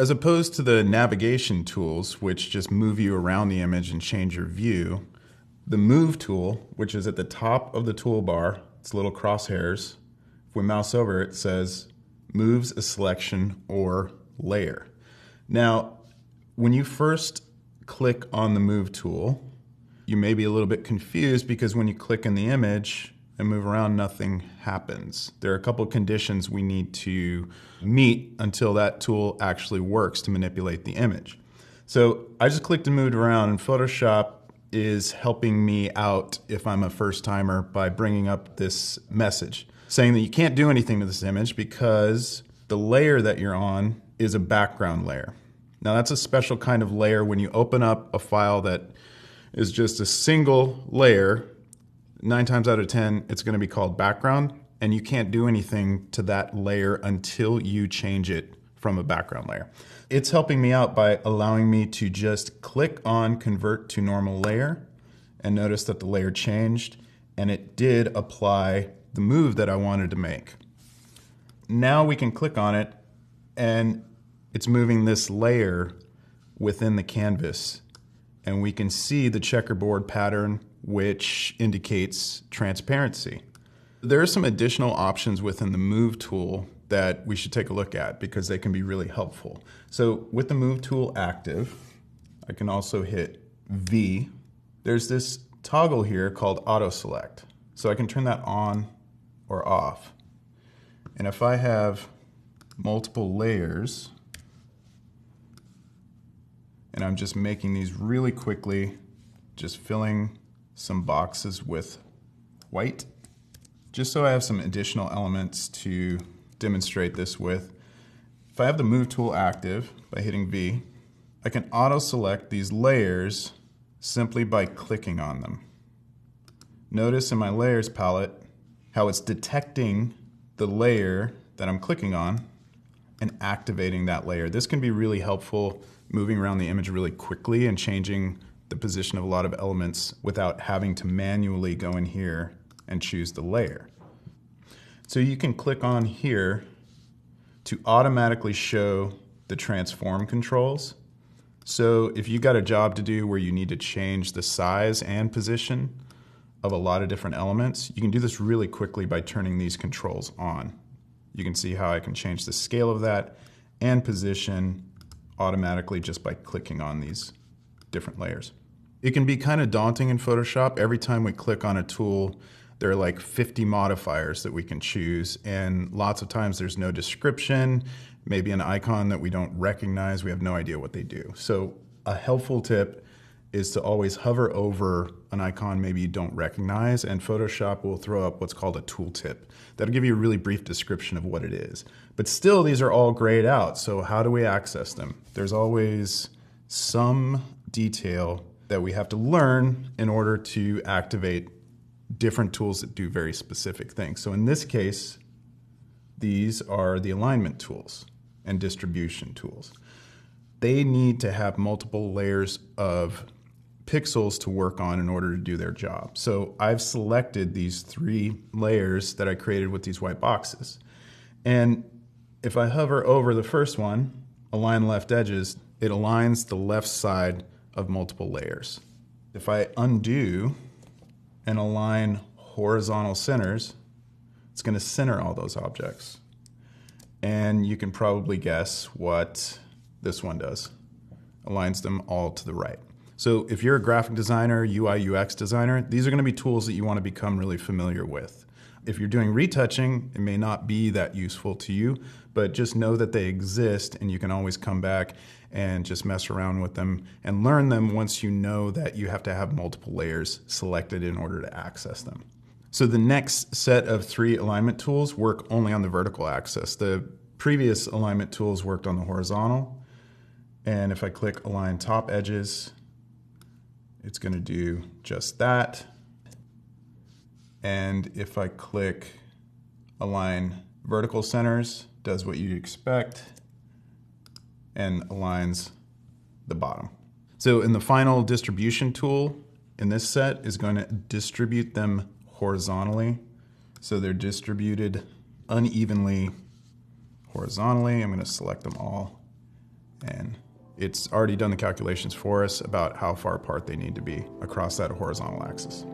as opposed to the navigation tools, which just move you around the image and change your view, the Move tool, which is at the top of the toolbar, it's little crosshairs. If we mouse over, it says moves a selection or layer. Now, when you first click on the Move tool, you may be a little bit confused because when you click in the image and move around, nothing happens. There are a couple of conditions we need to meet until that tool actually works to manipulate the image. So I just clicked and moved around, and Photoshop is helping me out if I'm a first timer by bringing up this message saying that you can't do anything to this image because the layer that you're on is a background layer. Now that's a special kind of layer. When you open up a file that is just a single layer, 9 times out of 10, it's going to be called background, and you can't do anything to that layer until you change it from a background layer. It's helping me out by allowing me to just click on Convert to Normal Layer, and notice that the layer changed, and it did apply the move that I wanted to make. Now we can click on it, and it's moving this layer within the canvas, and we can see the checkerboard pattern, which indicates transparency. There are some additional options within the Move tool that we should take a look at because they can be really helpful. So with the Move tool active, I can also hit V. There's this toggle here called Auto Select. So I can turn that on or off. And if I have multiple layers, and I'm just making these really quickly, just filling some boxes with white, just so I have some additional elements to demonstrate this with. If I have the Move tool active by hitting V, I can auto-select these layers simply by clicking on them. Notice in my layers palette how it's detecting the layer that I'm clicking on and activating that layer. This can be really helpful moving around the image really quickly and changing the position of a lot of elements without having to manually go in here and choose the layer. So you can click on here to automatically show the transform controls. So if you got a job to do where you need to change the size and position of a lot of different elements, you can do this really quickly by turning these controls on. You can see how I can change the scale of that and position automatically just by clicking on these different layers. It can be kind of daunting in Photoshop. Every time we click on a tool, there are like 50 modifiers that we can choose, and lots of times there's no description, maybe an icon that we don't recognize, we have no idea what they do. So a helpful tip is to always hover over an icon maybe you don't recognize, and Photoshop will throw up what's called a tooltip. That'll give you a really brief description of what it is. But still, these are all grayed out, so how do we access them? There's always some detail that we have to learn in order to activate different tools that do very specific things. So in this case, these are the alignment tools and distribution tools. They need to have multiple layers of pixels to work on in order to do their job. So I've selected these 3 layers that I created with these white boxes. And if I hover over the first one, align left edges, it aligns the left side of multiple layers. If I undo and align horizontal centers, it's going to center all those objects. And you can probably guess what this one does. Aligns them all to the right. So if you're a graphic designer, UI, UX designer, these are going to be tools that you want to become really familiar with. If you're doing retouching, it may not be that useful to you, but just know that they exist and you can always come back and just mess around with them and learn them once you know that you have to have multiple layers selected in order to access them. So the next set of 3 alignment tools work only on the vertical axis. The previous alignment tools worked on the horizontal. And if I click Align Top Edges, it's going to do just that. And if I click Align Vertical Centers, does what you'd expect and aligns the bottom. So in the final distribution tool in this set is going to distribute them horizontally. So they're distributed unevenly horizontally. I'm going to select them all And it's already done the calculations for us about how far apart they need to be across that horizontal axis.